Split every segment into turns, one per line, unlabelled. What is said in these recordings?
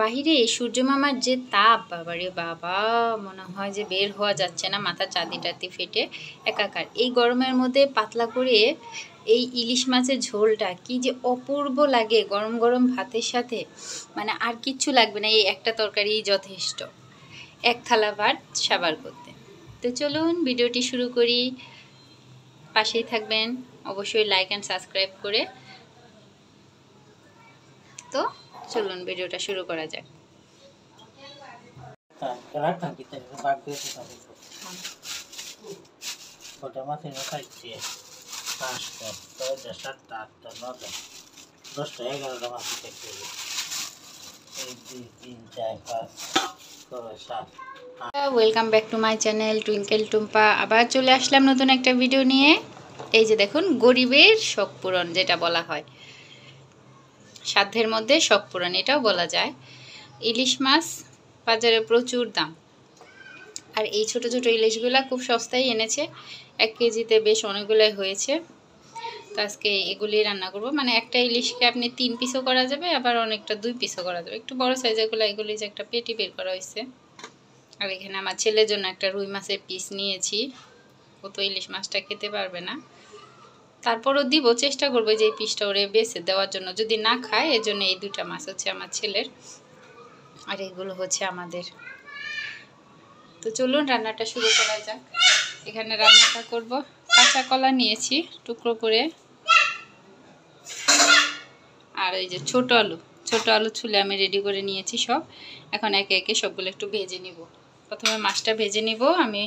বাহিরে সূর্যমামার যে তাপ, বাবারে বাবা, মনে হয় যে বের হওয়া যাচ্ছে না, মাথা চাঁদি টাতি ফেটে একাকার। এই গরমের মধ্যে পাতলা করে এই ইলিশ মাছের ঝোলটা কি যে অপূর্ব লাগে গরম গরম ভাতের সাথে, মানে আর কিচ্ছু লাগবে না, এই একটা তরকারি যথেষ্ট এক থালা ভাত সাবার করতে। তো চলুন ভিডিওটি শুরু করি, পাশেই থাকবেন অবশ্যই লাইক অ্যান্ড সাবস্ক্রাইব করে। তো চলুন ভিডিওটা শুরু করা যাক। Welcome back to my channel twinkle Tumpa. আবার চলে আসলাম নতুন একটা ভিডিও নিয়ে। এই যে দেখুন, গরিবের শখ পূরণ যেটা বলা হয়, সাধ্যের মধ্যে শখ পূরণ এটাও বলা যায়। ইলিশ মাছ বাজারে প্রচুর দাম, আর এই ছোট ছোট ইলিশগুলা খুব সস্তায় এনেছে, 1 কেজিতে বেশ অনেকগুলাই হয়েছে। তো আজকে এগুলি রান্না করব, মানে একটা ইলিশকে আপনি 3 পিসও করা যাবে, আবার অনেকটা 2 পিসও করা যাবে। একটু বড় সাইজেরগুলো এগুলি যে একটা পেটি বের করা হয়েছে। আর এখানে আমার ছেলের জন্য একটা রুই মাছের পিস নিয়েছি, ও তো ইলিশ মাছটা খেতে পারবে না, তারপরও দিব, চেষ্টা করবো যে এই পিসটা ওরে বেছে দেওয়ার জন্য, যদি না খায় এজন্য এই 2টা মাছ হচ্ছে আমার ছেলের, আর এগুলো হচ্ছে আমাদের। তো চলুন রান্নাটা শুরু করা যাক। এখানে রান্নাটা করব, কাঁচা কলা নিয়েছি টুকরো করে, আর এই যে ছোট আলু ছুলে আমি রেডি করে নিয়েছি সব। এখন একে একে সবগুলো একটু ভেজে নিব। প্রথমে মাছটা ভেজে নিব, আমি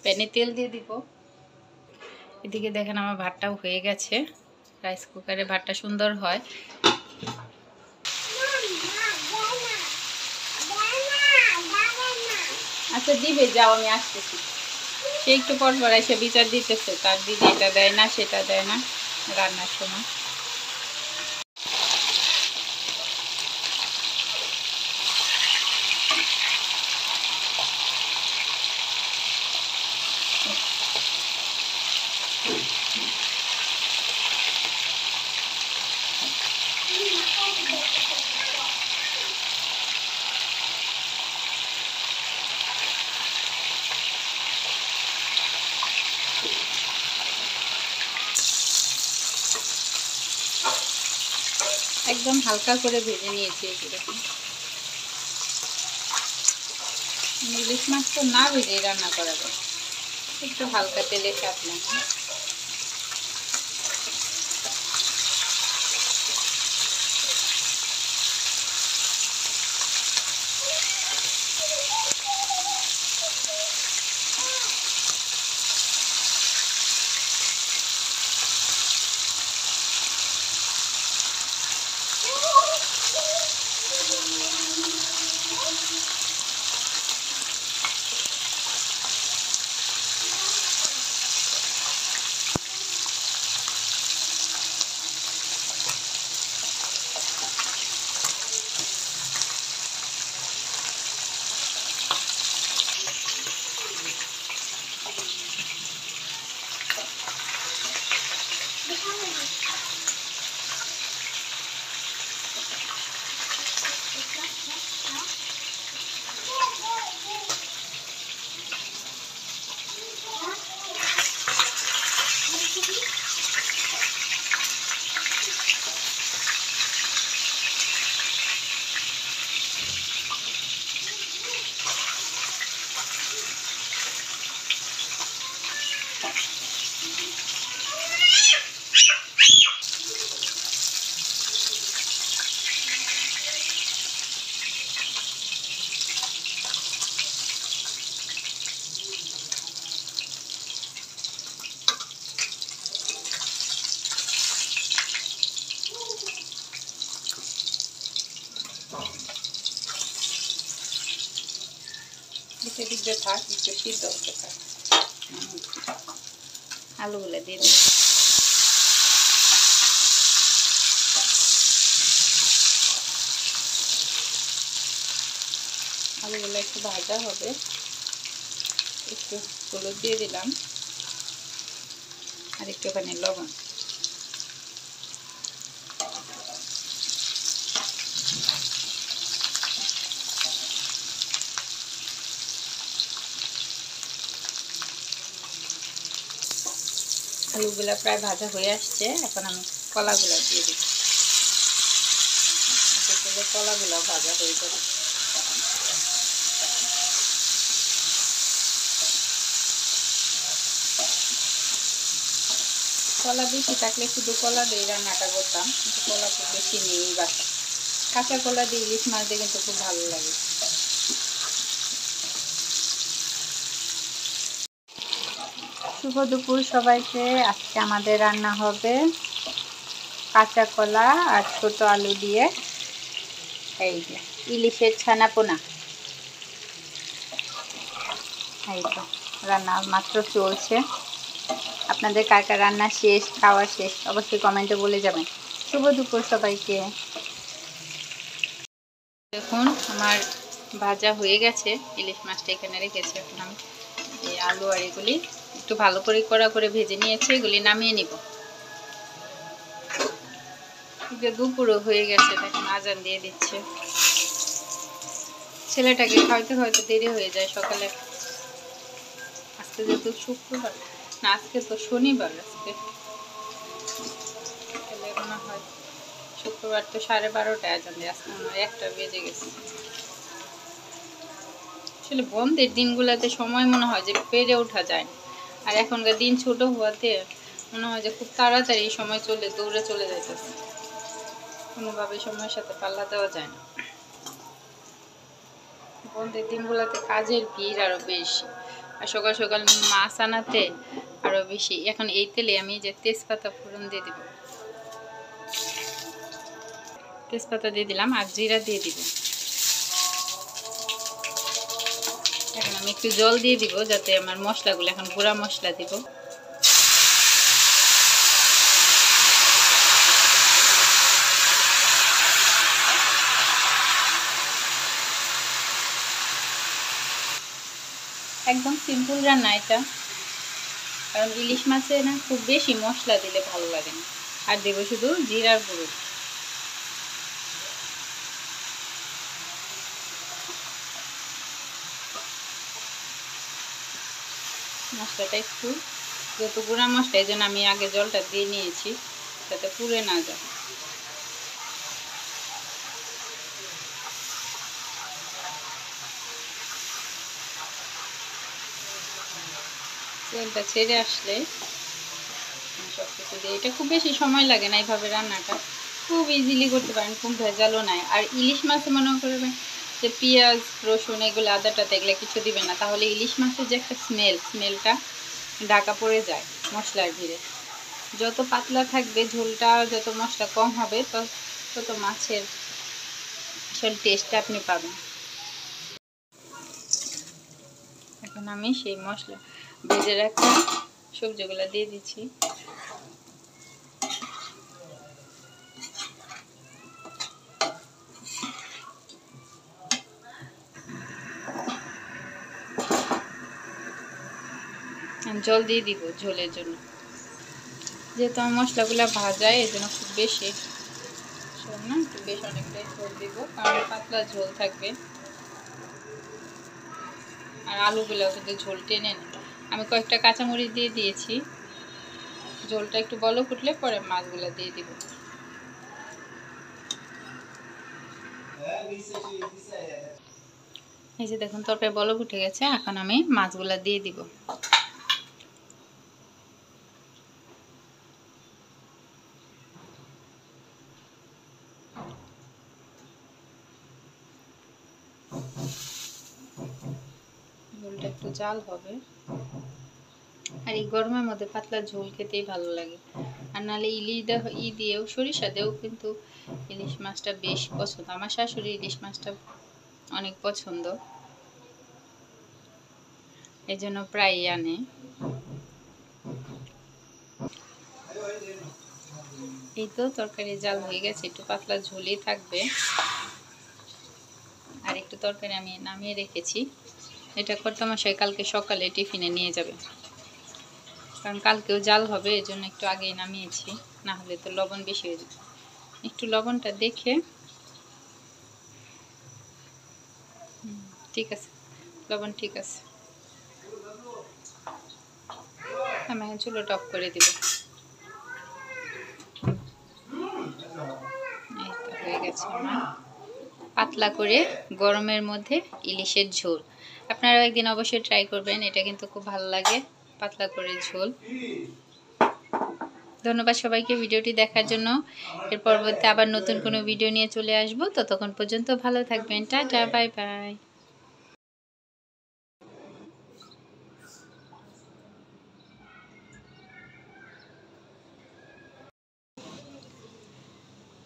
প্যানে তেল দিয়ে দিব। এদিকে দেখেন আমার ভাতটাও হয়ে গেছে, রাইস কুকারে ভাতটা সুন্দর হয়। আচ্ছা দিবে, যাও আমি আসতেছি। সে একটু পর পর এসে বিচার দিতেছে, তার দিদি এটা দেয় না সেটা দেয় না রান্নার সময়। একদম হালকা করে ভেজে নিয়েছি। এরকম ইলিশ মাছ তো না ভেজে রান্না করা যায়, একটু হালকা তেলে কাটলাম। দিকে থাক, একটু সিদ্ধ হতে থাক। আলুগুলো দিয়ে দিই। আলুগুলো একটু ভাজা হবে, একটু হলুদ দিয়ে দিলাম, আর একটুখানি লবণ। আলুগুলা প্রায় ভাজা হয়ে আসছে। এখন আমি কলাগুলা দিয়ে দিই, কলাগুলা ভাজা হয়ে যাবে। কলা বেশি থাকলে শুধু কলা দিয়ে রান্নাটা করতাম, কিন্তু কলা খুব বেশি নেই বাসা। কাঁচা কলা দিয়ে ইলিশ মাছ দিয়ে কিন্তু খুব ভালো লাগে। শুভ দুপুর সবাইকে। আজকে আমাদের রান্না হবে কাঁচা কলা আর ছোট আলু দিয়ে এই যে ইলিশের ছানাপোনা। এই তো রান্না মাত্র চলছে। আপনাদের কার কার রান্না শেষ, খাওয়া শেষ অবশ্যই কমেন্টে বলে যাবেন। শুভ দুপুর সবাইকে। দেখুন আমার ভাজা হয়ে গেছে, ইলিশ মাছটা এখানে রেখেছি। এখন আমি এই আলু আর এগুলি একটু ভালো করে কড়া করে ভেজে নিয়েছি, এগুলি নামিয়ে নিব। দুপুরও হয়ে গেছে, দেখুন আজান দিয়ে দিচ্ছে। ছেলেটাকে খাওয়াইতে খাওয়াইতে দেরি হয়ে যায় সকালে। আজকে যেহেতু শুক্রবার, না আজকে তো শনিবার, আজকে মনে হয় শুক্রবার তো 12:30টায় আজান দিয়ে, আজকে মনে হয় 1টা বেজে গেছে। আসলে বন্ধের দিনগুলোতে সময় মনে হয় যে পেরে ওঠা যায়, আর এখনকার দিন ছোট হওয়াতে মনে হয় যে খুব তাড়াতাড়ি সময় দৌড়ে চলে যাইতেছে, কোনোভাবে সময়ের সাথে পাল্লা দেওয়া যায় না। বন্ধের দিনগুলোতে কাজের ভিড় আরো বেশি, আর সকাল সকাল মাছ আনাতে আরো বেশি। এখন এই তেলে আমি যে তেজপাতা ফোড়ন দিয়ে দিব, তেজপাতা দিয়ে দিলাম আর জিরা দিয়ে দিব। এখন আমি একটু জল দিয়ে দিব যাতে আমার মশলাগুলো, এখন গুঁড়া মশলা দিব। একদম সিম্পল রান্না এটা, কারণ ইলিশ মাছে না খুব বেশি মশলা দিলে ভালো লাগে না। আর দেব শুধু জিরার গুঁড়ো। মশলাটা একটু, যেহেতু গুঁড়া মশলা এই জন্য আমি আগে জলটা দিয়ে নিয়েছি যাতে পুড়ে না যায়। তেলটা ছেড়ে আসলে সব কিছু দিয়ে, এটা খুব বেশি সময় লাগে না, এইভাবে রান্নাটা খুব ইজিলি করতে পারেন, খুব ভেজালও নাই। আর ইলিশ মাছে মনে করবেন যে পেঁয়াজ রসুন এগুলো আদাটা এগুলো কিছু দিবেন না, তাহলে ইলিশ মাছের যে একটা স্মেলটা ঢাকা পড়ে যায় মশলার ভিড়ে। যত পাতলা থাকবে ঝোলটা, যত মশলা কম হবে তত মাছের আসল টেস্টটা আপনি পাবেন। এখন আমি সেই মশলা ভেজে রাখা সবজিগুলো দিয়ে দিচ্ছি। জল দিয়ে দিব ঝোলের জন্য, যেহেতু আমার মশলাগুলো ভাজায় এই জন্য খুব বেশি না, একটু বেশ অনেকটাই ঝোল দিব, কারণ পাতলা ঝোল থাকবে। আর আলুগুলোও কিন্তু ঝোল টেনে নেয়। আমি কয়েকটা কাঁচামরিচ দিয়ে দিয়েছি, ঝোলটা একটু বলক উঠলে পরে মাছগুলো দিয়ে দিব। এই যে দেখুন তরকারি বলক উঠে গেছে, এখন আমি মাছগুলো দিয়ে দিব। ঝোলটা একটু জাল হবে, আর এই গরমের মধ্যে পাতলা ঝোল খেতেই ভালো লাগে। আর নাহলে দিয়েও সরিষা দিয়েও কিন্তু ইলিশ মাছটা বেশ পছন্দ। আমার শাশুড়ি ইলিশ মাছটা অনেক পছন্দ, এই জন্য প্রায়ই আনে। এই তো তরকারি জাল হয়ে গেছে, একটু পাতলা ঝোলই থাকবে। আর একটু তরকারি আমি নামিয়ে রেখেছি, এটা কর্তামশাই কালকে সকালে টিফিনে নিয়ে যাবে, কারণ কালকেও জাল হবে, এই জন্য একটু আগেই নামিয়েছি, না হলে তো লবণ বেশি হয়ে যাবে। একটু লবণটা দেখে, ঠিক আছে, লবণ ঠিক আছে। আমি এখন চুলোটা অফ করে দিব। এই তো হয়ে গেছে আমার পাতলা করে গরমের মধ্যে ইলিশের ঝোল। আপনারাও একদিন অবশ্যই ট্রাই করবেন, এটা কিন্তু খুব ভালো লাগে, পাতলা করে ঝোল। ধন্যবাদ সবাইকে ভিডিওটি দেখার জন্য। এর পরবর্তীতে আবার নতুন কোনো ভিডিও নিয়ে চলে আসব। ততক্ষণ পর্যন্ত ভালো থাকবেন। Tata, bye bye.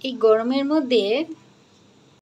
এই গরমের মধ্যে